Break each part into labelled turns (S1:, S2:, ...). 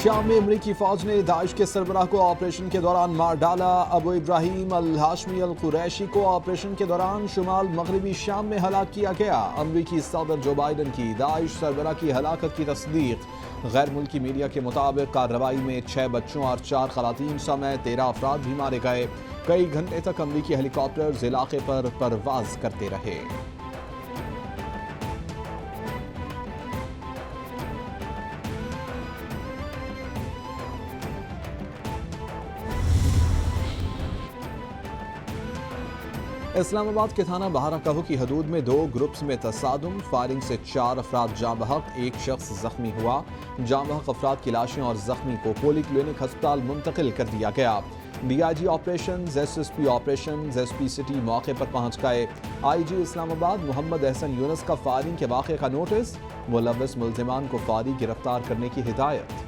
S1: شام میں امریکی فوج نے داعش کے سربراہ کو آپریشن کے دوران مار ڈالا۔ ابو ابراہیم الہاشمی القریشی کو آپریشن کے دوران شمال مغربی شام میں ہلاک کیا گیا۔ امریکی صدر جو بائیڈن کی داعش سربراہ کی ہلاکت کی تصدیق۔ غیر ملکی میڈیا کے مطابق کارروائی میں 6 بچوں اور 4 خواتین سمیت 13 افراد بھی مارے گئے۔ کئی گھنٹے تک امریکی ہیلی کاپٹرز علاقے پر پرواز کرتے رہے۔ اسلام آباد کے تھانہ بہارہ کہو کی حدود میں 2 گروپس میں تصادم، فائرنگ سے 4 افراد جاں بحق، 1 شخص زخمی ہوا۔ جاں بحق افراد کی لاشیں اور زخمی کو پولی کلینک ہسپتال منتقل کر دیا گیا۔ D I G operations, S S P operations, S P city موقع پر پہنچ گئے۔ آئی جی اسلام آباد محمد احسن یونس کا فائرنگ کے واقعے کا نوٹس، ملوث ملزمان کو فوری گرفتار کرنے کی ہدایت۔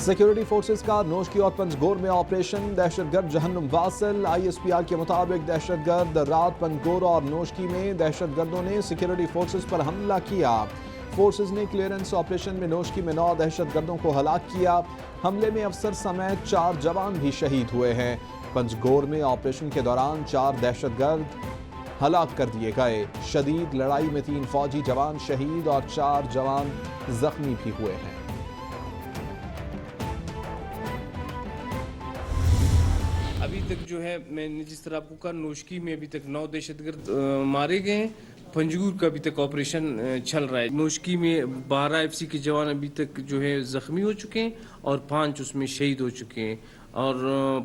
S1: سیکیورٹی فورسز کا نوشکی اور پنجگور میں آپریشن، دہشت گرد جہنم واصل۔ آئی ایس پی آر کے مطابق دہشت گرد رات پنجگور اور نوشکی میں دہشت گردوں نے سیکیورٹی فورسز پر حملہ کیا۔ فورسز نے کلیئرنس آپریشن میں نوشکی میں 9 دہشت گردوں کو ہلاک کیا۔ حملے میں افسر سمیت 4 جوان بھی شہید ہوئے ہیں۔ پنجگور میں آپریشن کے دوران 4 دہشت گرد ہلاک کر دیے گئے۔ شدید لڑائی میں 3 فوجی جوان شہید اور 4 جوان زخمی بھی ہوئے ہیں۔
S2: ابھی تک جو ہے میں نے جس طرح آپ کو کہا، نوشکی میں ابھی تک 9 دہشت گرد مارے گئے ہیں۔ پنجگور کا ابھی تک آپریشن چل رہا ہے۔ نوشکی میں 12 ایف سی کے جوان ابھی تک جو ہے زخمی ہو چکے ہیں اور 5 اس میں شہید ہو چکے ہیں، اور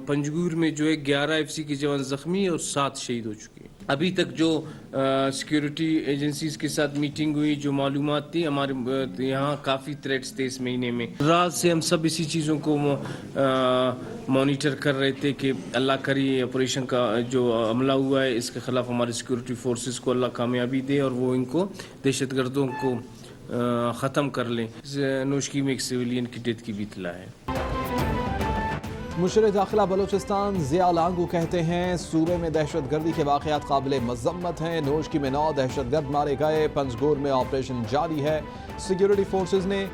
S2: پنجگور میں جو ہے 11 ایف سی کے جوان زخمی اور 7 شہید ہو چکے ہیں۔ ابھی تک جو سیکیورٹی ایجنسیز کے ساتھ میٹنگ ہوئی، جو معلومات تھی، ہمارے یہاں کافی تھریٹس تھے اس مہینے میں۔ رات سے ہم سب اسی چیزوں کو مانیٹر کر رہے تھے کہ اللہ کری آپریشن کا جو عملہ ہوا ہے اس کے خلاف ہمارے سیکیورٹی فورسز کو اللہ کامیابی دے اور وہ ان کو دہشت گردوں کو ختم کر لیں۔ نوشکی میں ایک سویلین کی ڈیتھ کی بھی اطلاع ہے۔
S1: مشیر داخلہ بلوچستان ضیاء لانگو کہتے ہیں صوبے میں دہشت گردی کے واقعات قابل مذمت ہیں۔ نوشکی میں 9 دہشت گرد مارے گئے۔ پنجگور میں آپریشن جاری ہے۔ سیکیورٹی فورسز نے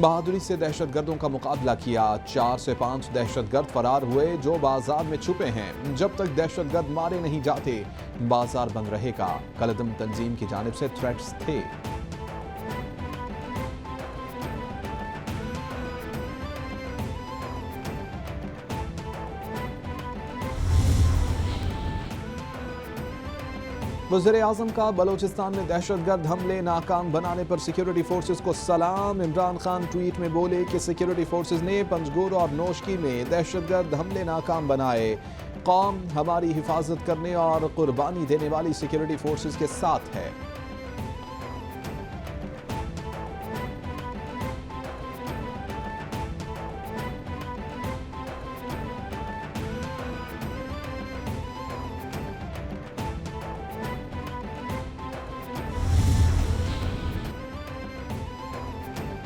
S1: بہادری سے دہشت گردوں کا مقابلہ کیا۔ 4 سے 5 دہشت گرد فرار ہوئے جو بازار میں چھپے ہیں۔ جب تک دہشت گرد مارے نہیں جاتے بازار بند رہے گا۔ کالعدم تنظیم کی جانب سے تھریٹس تھے۔ وزیر اعظم کا بلوچستان میں دہشت گرد حملے ناکام بنانے پر سیکیورٹی فورسز کو سلام۔ عمران خان ٹویٹ میں بولے کہ سیکیورٹی فورسز نے پنجگور اور نوشکی میں دہشت گرد حملے ناکام بنائے۔ قوم ہماری حفاظت کرنے اور قربانی دینے والی سیکیورٹی فورسز کے ساتھ ہے۔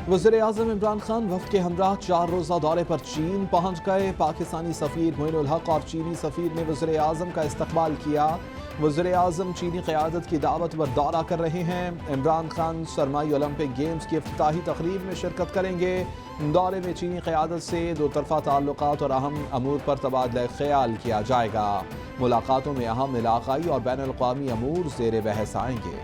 S1: وزیر اعظم عمران خان وفد کے ہمراہ 4 روزہ دورے پر چین پہنچ گئے۔ پاکستانی سفیر معین الحق اور چینی سفیر نے وزیر اعظم کا استقبال کیا۔ وزیر اعظم چینی قیادت کی دعوت پر دورہ کر رہے ہیں۔ عمران خان سرمائی اولمپک گیمز کی افتتاحی تقریب میں شرکت کریں گے۔ دورے میں چینی قیادت سے 2 طرفہ تعلقات اور اہم امور پر تبادلہ خیال کیا جائے گا۔ ملاقاتوں میں اہم علاقائی اور بین الاقوامی امور زیر بحث آئیں گے۔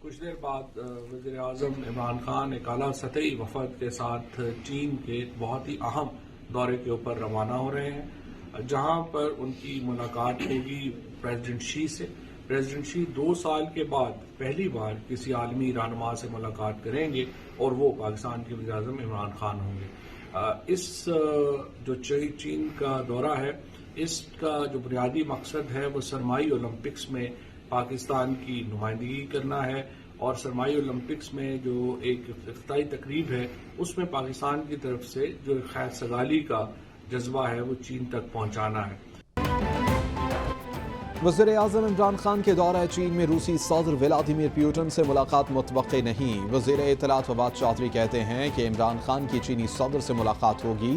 S3: کچھ دیر بعد وزیر اعظم عمران خان ایک اعلیٰ سطحی وفد کے ساتھ چین کے بہت ہی اہم دورے کے اوپر روانہ ہو رہے ہیں، جہاں پر ان کی ملاقات ہوگی پریزیڈنٹ شی سے۔ پریزیڈنٹ شی 2 سال کے بعد پہلی بار کسی عالمی رہنما سے ملاقات کریں گے اور وہ پاکستان کے وزیر اعظم عمران خان ہوں گے۔ اس جو چین کا دورہ ہے، اس کا جو بنیادی مقصد ہے وہ سرمائی اولمپکس میں پاکستان کی نمائندگی کرنا ہے، اور سرمائی اولمپکس میں جو ایک افتتاحی تقریب ہے اس میں پاکستان کی طرف سے جو خیر سگالی کا جذبہ ہے وہ چین تک پہنچانا ہے۔
S1: वज़ीर आज़म इमरान खान के दौरा चीन में रूसी सदर व्लादिमीर पुतिन से मुलाकात मुतवक्के नहीं। वज़ीर इत्तलात फवाद चौधरी कहते हैं कि इमरान खान की चीनी सदर से मुलाकात होगी।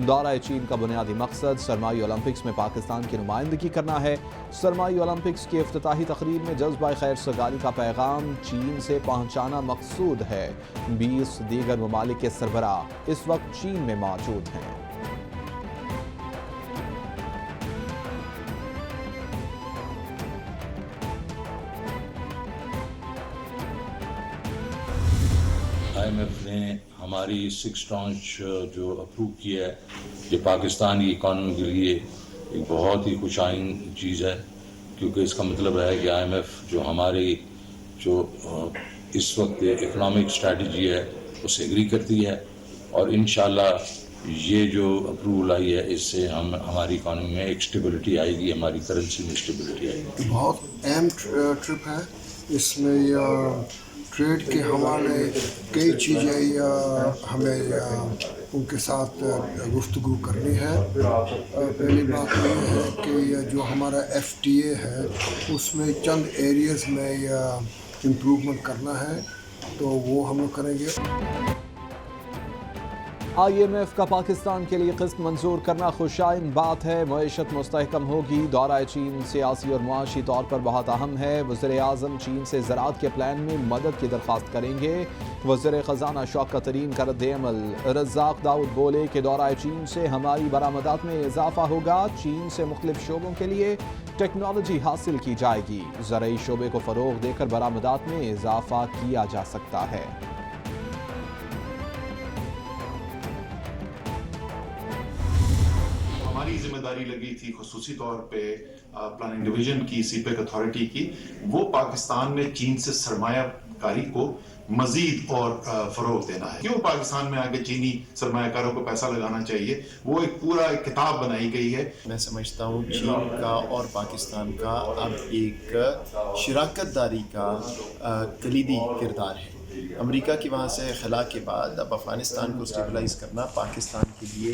S1: दौरा चीन का बुनियादी मकसद सरमाई ओलंपिक्स में पाकिस्तान की नुमाइंदगी करना है। सरमाई ओलंपिक्स की इफ्तिताही तकरीब में जज्बा खैर सगारी का पैगाम चीन से पहुँचाना मकसूद है। 20 दीगर ममालिक के सरबराह इस वक्त चीन में मौजूद हैं।
S4: IMF ने हमारी 6 ट्रांच जो अप्रूव किया है, ये पाकिस्तान की इकॉनमी के लिए एक बहुत ही खुशाइन चीज़ है, क्योंकि इसका मतलब है कि IMF जो हमारी जो इस वक्त इकोनॉमिक स्ट्रेटजी है उससे एग्री करती है, और इंशाल्लाह ये जो अप्रूवल आई है इससे हमारी इकॉनमी में एक स्टेबिलिटी आएगी, हमारी करेंसी में स्टेबिलिटी आएगी।
S5: बहुत अहम ट्रिप है। इसमें ट्रेड के हवाले कई चीज़ें हमें उनके साथ गुफ्तगू करनी है। पहली बात यह है कि जो हमारा FTA है उसमें चंद एरियाज़ में इम्प्रूवमेंट करना है, तो वो हम लोग करेंगे।
S1: IMF का पाकिस्तान के लिए किस्त मंजूर करना खुशाइन बात है। मईशत मुस्तहकम होगी। दौरा चीन सियासी और मुआशी तौर पर बहुत अहम है। वज़ीर आज़म चीन से ज़राअत के प्लान में मदद की दरख्वास्त करेंगे। वज़ीर ख़जाना शौकत तरीन का रद्द-ए-अमल। रज़ाक दाऊद बोले कि दौरा चीन से हमारी बरामदात में इजाफा होगा। चीन से मुख्तलिफ शोबों के लिए टेक्नोलॉजी हासिल की जाएगी। ज़रई शोबे को फ़रोग़ देकर बरामदात में इजाफा किया जा सकता है।
S6: हमारी जिम्मेदारी लगी थी खुसूसी तौर पे प्लानिंग डिवीजन की, सीपेक अथॉरिटी की, वो पाकिस्तान में चीन से सरमायाकारी को मजीद और फरोग देना है। क्यों पाकिस्तान में आगे चीनी सरमायाकारों को पैसा लगाना चाहिए, वो एक पूरा एक किताब बनाई गई है।
S7: मैं समझता हूँ चीन का और पाकिस्तान का अब एक शराकत दारी का कलीदी किरदार है। अमेरिका की वहाँ से खला के बाद अब अफ़गानिस्तान को स्टेबलाइज़ करना पाकिस्तान के लिए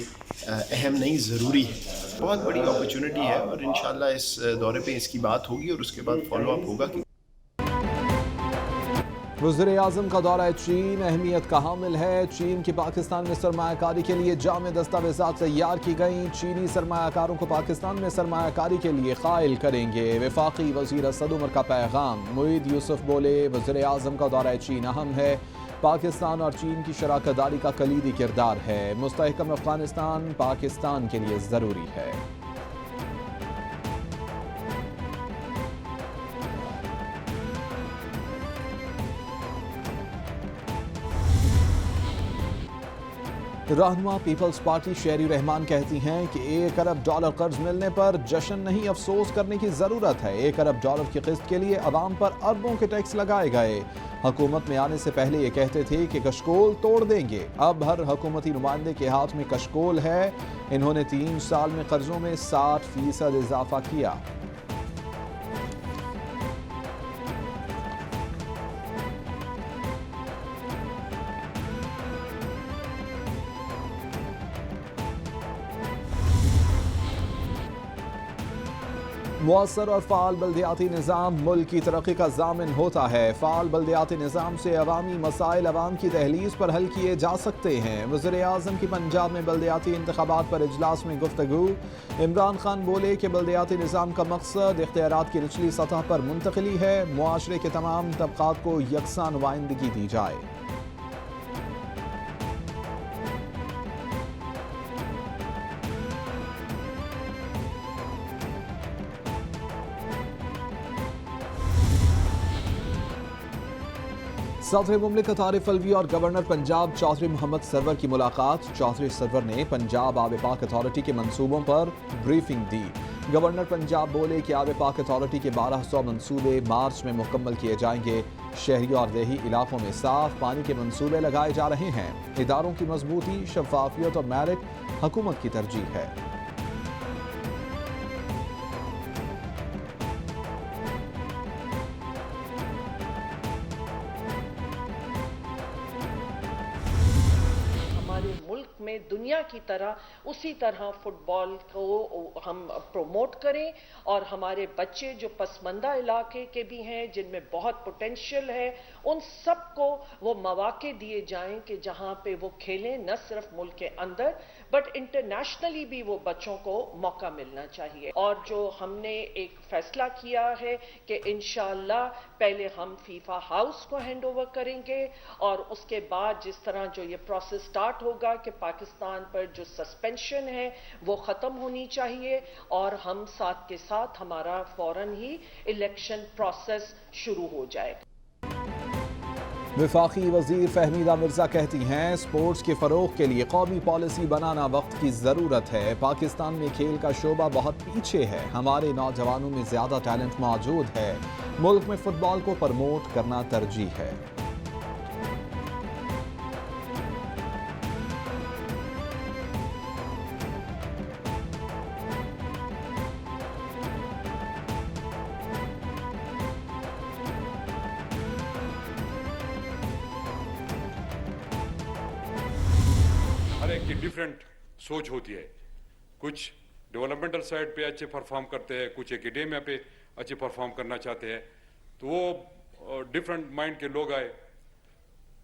S7: अहम नहीं, ज़रूरी है। बहुत बड़ी अपॉर्चुनिटी है और इंशाल्लाह इस दौरे पे इसकी बात होगी और उसके बाद फॉलो अप होगा।
S1: वज़ीर आज़म का दौरा चीन अहमियत का हामिल है। चीन की पाकिस्तान में सरमायाकारी के लिए जामे दस्तावेज़ात तैयार की गई। चीनी सरमायाकारों को पाकिस्तान में सरमायाकारी के लिए कायल करेंगे। वफाकी वज़ीर सदुमर का पैगाम। मुईद यूसुफ बोले वज़ीर आज़म का दौरा चीन अहम है। पाकिस्तान और चीन की शराकत दारी का कलीदी किरदार है। मुस्तहकम अफ़गानिस्तान पाकिस्तान के लिए ज़रूरी है। रहनुमा पीपल्स पार्टी शेरी रहमान कहती हैं कि $1 अरब कर्ज मिलने पर जश्न नहीं, अफसोस करने की ज़रूरत है। $1 अरब की किस्त के लिए अवाम पर अरबों के टैक्स लगाए गए। हुकूमत में आने से पहले ये कहते थे कि कशकोल तोड़ देंगे। अब हर हुकूमती नुमाइंदे के हाथ में कशकोल है। इन्होंने 3 साल में कर्जों में 60% इजाफा किया। मुअस्सर और फ़ाल बल्दियाती निज़ाम मुल्क की तरक्की का ज़ामिन होता है। फ़ाल बल्दियाती निज़ाम से अवामी मसाइल अवाम की दहलीज पर हल किए जा सकते हैं। वज़ीर आज़म की पंजाब में बल्दियाती इंतख़ाबात पर इजलास में गुफ्तगू। इमरान खान बोले कि बल्दियाती निज़ाम का मकसद इख्तियारात की निचली सतह पर मुंतक़ली है। मुआशरे के तमाम तबक़ात को यकसा नुमाइंदगी दी जाए। सदर मुमलिकत आरिफ अलवी और गवर्नर पंजाब चौधरी मोहम्मद सरवर की मुलाकात। चौधरी सरवर ने पंजाब आब पाक अथॉरिटी के मंसूबों पर ब्रीफिंग दी। गवर्नर पंजाब बोले कि आब पाक अथॉरिटी के 1200 मंसूबे मार्च में मुकम्मल किए जाएंगे। शहरी और देही इलाकों में साफ पानी के मंसूबे लगाए जा रहे हैं। इदारों की मजबूती, शफाफियत और मेरिट हुकूमत की तरजीह है।
S8: मुल्क में दुनिया की तरह उसी तरह फुटबॉल को हम प्रमोट करें और हमारे बच्चे जो पसमानदा इलाके के भी हैं, जिनमें बहुत पोटेंशियल है, उन सबको वो मौके दिए जाएं कि जहां पे वो खेलें, न सिर्फ मुल्क के अंदर बट इंटरनेशनली भी वो बच्चों को मौका मिलना चाहिए। और जो हमने एक फैसला किया है कि इंशाअल्लाह पहले हम फीफा हाउस को हैंड ओवर करेंगे और उसके बाद जिस तरह जो ये प्रोसेस स्टार्ट होगा कि पाकिस्तान पर जो सस्पेंशन है वो ख़त्म होनी चाहिए और हम साथ के साथ हमारा फौरन ही इलेक्शन प्रोसेस शुरू हो जाएगा।
S1: वफाकी वजीर फहमीदा मिर्जा कहती हैं, स्पोर्ट्स के फ़रोग़ के लिए कौमी पॉलिसी बनाना वक्त की ज़रूरत है। पाकिस्तान में खेल का शोबा बहुत पीछे है, हमारे नौजवानों में ज़्यादा टैलेंट मौजूद है, मुल्क में फ़ुटबॉल को प्रमोट करना तरजीह है।
S9: हर एक की डिफरेंट सोच होती है, कुछ डेवलपमेंटल साइड पे अच्छे परफॉर्म करते हैं, कुछ एकेडेमिया पे अच्छे परफॉर्म करना चाहते हैं, तो वो डिफरेंट माइंड के लोग आए।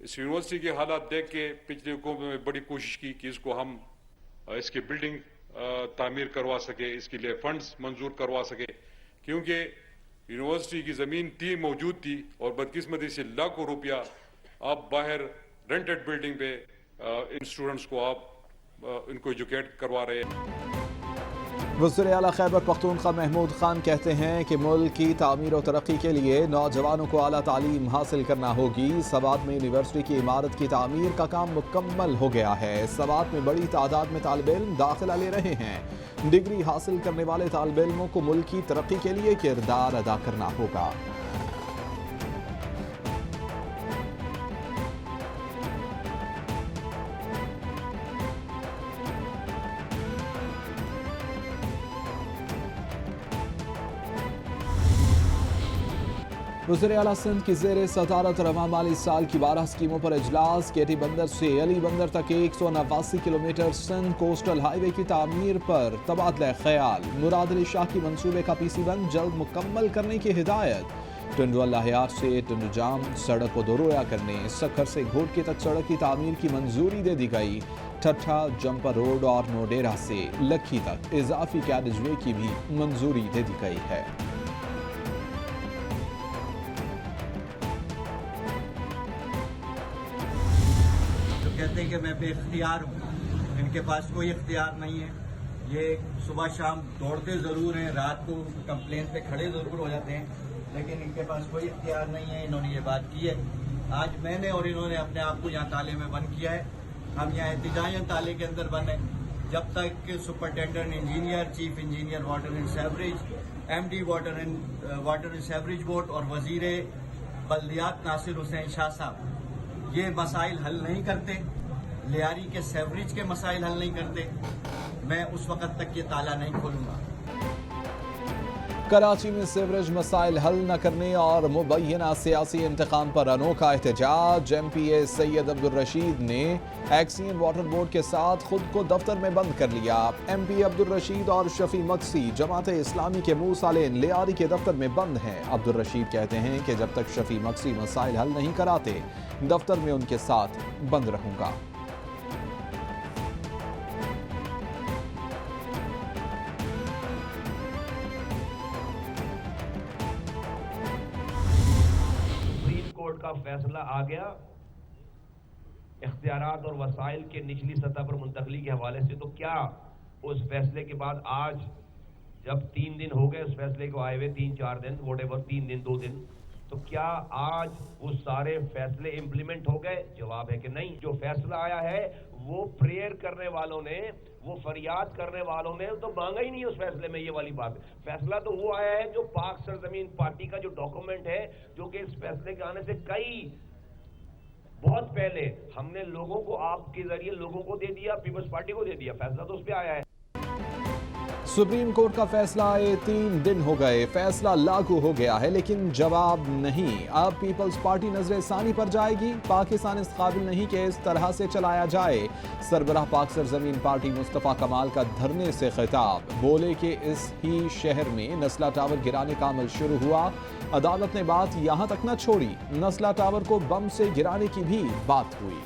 S9: इस यूनिवर्सिटी के हालात देख के पिछले हुकूमत में बड़ी कोशिश की कि इसको हम इसकी बिल्डिंग तामीर करवा सके, इसके लिए फंड्स मंजूर करवा सके, क्योंकि यूनिवर्सिटी की ज़मीन थी, मौजूद थी, और बदकिस्मती से लाखों रुपया आप बाहर रेंटेड बिल्डिंग पे इन स्टूडेंट्स को आप इनको एजुकेट करवा रहे हैं।
S1: वज़ीर आला खैबर पख्तूनख्वा महमूद खान कहते हैं कि मुल्क की तामीर और तरक्की के लिए नौजवानों को आला तालीम हासिल करना होगी। सवात में यूनिवर्सिटी की इमारत की तामीर का काम मुकम्मल हो गया है। सवात में बड़ी तादाद में तालिब इल्म दाखिला ले रहे हैं। डिग्री हासिल करने वाले तालिब इल्मों को मुल्क की तरक्की के लिए किरदार अदा करना होगा। वज़ीर आला सिंध की ज़ेर सदारत रवां माली साल की 12 स्कीमों पर इजलास। केटी बंदर से अली बंदर तक 189 किलोमीटर सिंध कोस्टल हाईवे की तामीर पर तबादला ख्याल। मुराद अली शाह की मंसूबे का PC1 जल्द मुकम्मल करने की हिदायत। टंडू अल्लाहयार से टंडू जाम सड़क को दोरोया करने, सखर से घोटके तक सड़क की तामीर की मंजूरी दे दी गई। ठट्ठा जंपर रोड और नोडेरा से लखी तक इजाफी कैरिजवे की भी मंजूरी दे दी गई है।
S10: कहते हैं कि मैं बेख्तियार हूँ, इनके पास कोई इख्तियार नहीं है। ये सुबह शाम दौड़ते ज़रूर हैं, रात को कंप्लेन पे खड़े ज़रूर हो जाते हैं, लेकिन इनके पास कोई इख्तियार नहीं है। इन्होंने ये बात की है। आज मैंने और इन्होंने अपने आप को यहाँ ताले में बंद किया है। हम यहाँ एहतिजाजन ताले के अंदर बंद हैं जब तक कि superintendent engineer, chief engineer water and sewerage, MD water and sewerage board और वजीर बल्दियात नासिर हुसैन शाह साहब ये मसाइल हल नहीं करते, लियारी के सेवरेज के मसाइल हल नहीं करते, मैं उस वक्त तक ये ताला नहीं खोलूंगा।
S1: कराची में सीवरेज मसाइल हल न करने और मुबैना सियासी इंतकाम पर अनोखा एहतजाज। MPA सैयद अब्दुल रशीद ने एक्सियन वाटर बोर्ड के साथ खुद को दफ्तर में बंद कर लिया। MP अब्दुल रशीद और शफी मक्सी जमात इस्लामी के मुंह सालेन लियारी के दफ्तर में बंद हैं। अब्दुल रशीद कहते हैं कि जब तक शफी मक्सी मसाइल हल नहीं कराते दफ्तर में उनके साथ बंद रहूंगा।
S11: कोर्ट का फैसला आ गया इख्तियारात और वसाइल के निचली सतह पर मुंतकली के हवाले से, तो क्या उस फैसले के बाद आज जब 3 दिन हो गए उस फैसले को आए हुए, 3-4 दिन, वोटेवर 3 दिन 2 दिन, तो क्या आज वो सारे फैसले इंप्लीमेंट हो गए? जवाब है कि नहीं। जो फैसला आया है वो प्रेयर करने वालों ने, वो फरियाद करने वालों ने तो मांगा ही नहीं उस फैसले में। ये वाली बात, फैसला तो वो आया है जो पाक सरजमीन पार्टी का जो डॉक्यूमेंट है, जो कि इस फैसले के आने से बहुत पहले हमने लोगों को, आपके जरिए लोगों को दे दिया, पीपल्स पार्टी को दे दिया, फैसला तो उस पर आया है।
S1: सुप्रीम कोर्ट का फैसला आए 3 दिन हो गए, फैसला लागू हो गया है लेकिन जवाब नहीं। अब पीपल्स पार्टी नजर सानी पर जाएगी। पाकिस्तान इस काबिल नहीं कि इस तरह से चलाया जाए। सरबराह पाक सरजमीन पार्टी मुस्तफ़ा कमाल का धरने से खिताब, बोले कि इस ही शहर में नस्ला टावर गिराने का अमल शुरू हुआ। अदालत ने बात यहां तक न छोड़ी, नस्ला टावर को बम से गिराने की भी बात हुई।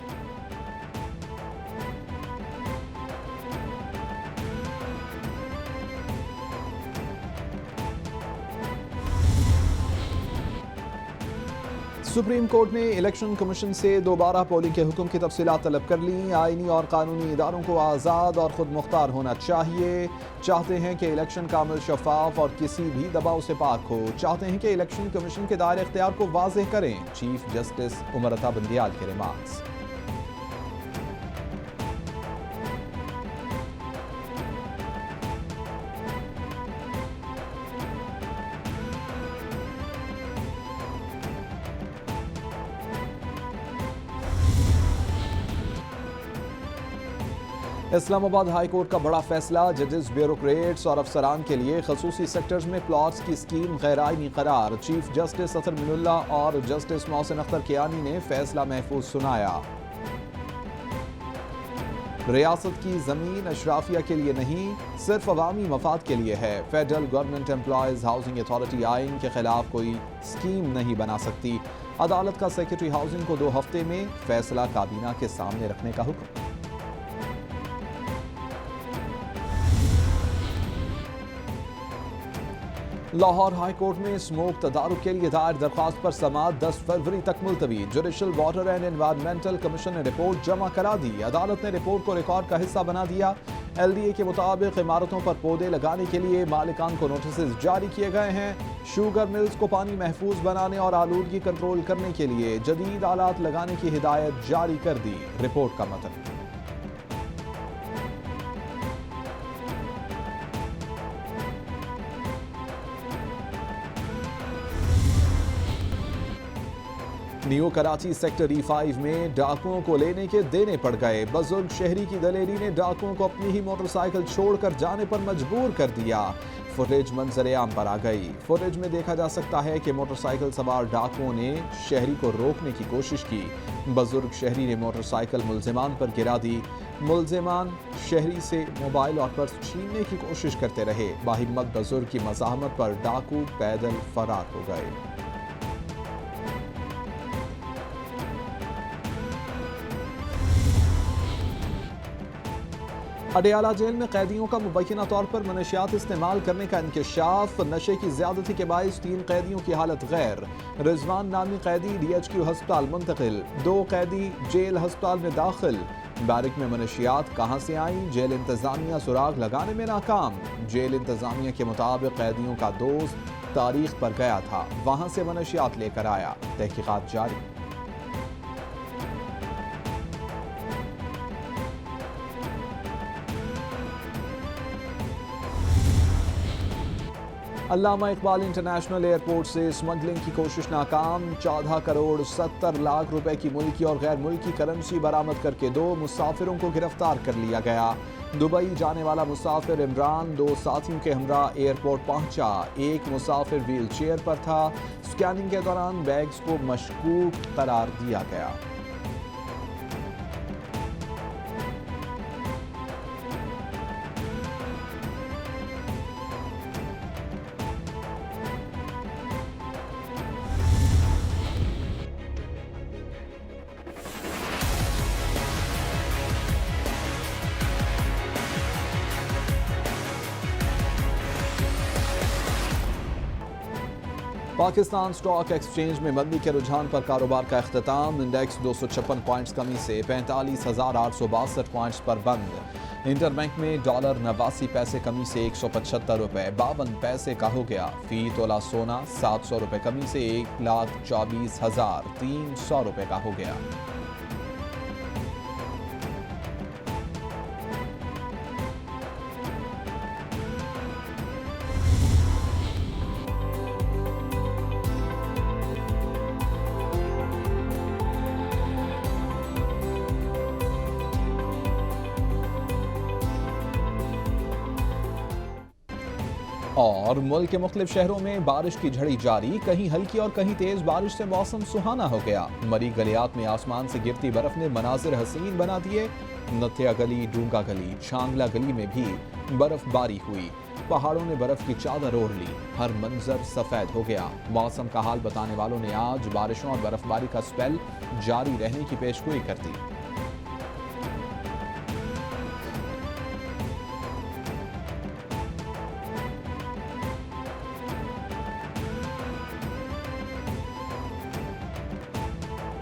S1: सुप्रीम कोर्ट ने इलेक्शन कमीशन से दोबारा पोलिंग के हुक्म की तफसीलात तलब कर ली। आईनी और कानूनी इदारों को आज़ाद और खुद मुख्तार होना चाहिए। चाहते हैं कि इलेक्शन का अमल शफाफ और किसी भी दबाव से पाक हो। चाहते हैं कि इलेक्शन कमीशन के दायरे इख्तियार को वाज़ेह करें। चीफ जस्टिस उमर अता बंदियाल के रिमार्क्स। इस्लामाबाद हाई कोर्ट का बड़ा फैसला, जजेस, ब्यूरोक्रेट्स और अफसरान के लिए खसूसी सेक्टर्स में प्लॉट्स की स्कीम गैर आईनी करार। चीफ जस्टिस अतर मिनुल्ला और जस्टिस मोहसिन अख्तर कियानी ने फैसला महफूज सुनाया। रियासत की जमीन अशराफिया के लिए नहीं, सिर्फ अवामी मफाद के लिए है। Federal government employees housing authority आइन के खिलाफ कोई स्कीम नहीं बना सकती। अदालत का सेक्रेटरी हाउसिंग को 2 हफ्ते में फैसला काबीना के सामने रखने का हुक्म। लाहौर हाई कोर्ट में स्मोक तदारुक के लिए दायर दरख्वास्त पर समाअत 10 फरवरी तक मुलतवी। Judicial water and environmental commission ने रिपोर्ट जमा करा दी। अदालत ने रिपोर्ट को रिकॉर्ड का हिस्सा बना दिया। LDA के मुताबिक इमारतों पर पौधे लगाने के लिए मालिकान को नोटिस जारी किए गए हैं। शुगर मिल्स को पानी महफूज बनाने और आलूदगी कंट्रोल करने के लिए जदीद आलात लगाने की हिदायत जारी कर दी। रिपोर्ट का मतन। न्यू कराची सेक्टर E5 में डाकुओं को लेने के देने पड़ गए। बुजुर्ग शहरी की दलेरी ने डाकुओं को अपनी ही मोटरसाइकिल छोड़कर जाने पर मजबूर कर दिया। फुटेज मंजर आम पर आ गई। फुटेज में देखा जा सकता है कि मोटरसाइकिल सवार डाकुओं ने शहरी को रोकने की कोशिश की। बुजुर्ग शहरी ने मोटरसाइकिल मुल्जिमान पर गिरा दी। मुल्जिमान शहरी से मोबाइल और पर्स छीनने की कोशिश करते रहे। बाहिम्मत बुजुर्ग की मज़ाहमत पर डाकू पैदल फरार हो गए। अडियाला जेल में कैदियों का मुबैना तौर पर मनशियात इस्तेमाल करने का इंकशाफ। नशे की ज्यादती के बाइस 3 कैदियों की हालत गैर। रिजवान नामी कैदी DHQ हस्पताल मुंतकिल। 2 कैदी जेल हस्पताल में दाखिल। बैरक में मनशियात कहां से आई? जेल इंतजामिया सुराग लगाने में नाकाम। जेल इंतजामिया के मुताबिक कैदियों का दोस्त तारीख पर गया था, वहां से मनशियात लेकर आया। तहकीकात जारी। अल्लामा इकबाल इंटरनेशनल एयरपोर्ट से स्मगलिंग की कोशिश नाकाम। 14 करोड़ 70 लाख रुपए की मुल्की और गैर मुल्की करेंसी बरामद करके 2 मुसाफिरों को गिरफ्तार कर लिया गया। दुबई जाने वाला मुसाफिर इमरान 2 साथियों के हमरा एयरपोर्ट पहुंचा। एक मुसाफिर व्हील चेयर पर था। स्कैनिंग के दौरान बैग्स को मशकूक करार दिया गया। पाकिस्तान स्टॉक एक्सचेंज में मंदी के रुझान पर कारोबार का इख्तिताम। इंडेक्स 256 पॉइंट्स कमी से 45,862 पॉइंट्स पर बंद। इंटरबैंक में डॉलर 89 पैसे कमी से 175 रुपए 52 पैसे का हो गया। फी तोला सोना 700 रुपए कमी से 1,24,300 रुपए का हो गया। اور ملک کے مختلف شہروں میں بارش کی جھڑی جاری، کہیں ہلکی اور کہیں تیز بارش سے موسم سہانا ہو گیا۔ مری گلیات میں آسمان سے گرتی برف نے مناظر حسین بنا دیے۔ نتھیا گلی، ڈونگا گلی، چھانگلا گلی میں بھی برف باری ہوئی، پہاڑوں نے برف کی چادر اوڑھ لی، ہر منظر سفید ہو گیا۔ موسم کا حال بتانے والوں نے آج بارشوں اور برف باری کا سپیل جاری رہنے کی پیشگوئی کر دی۔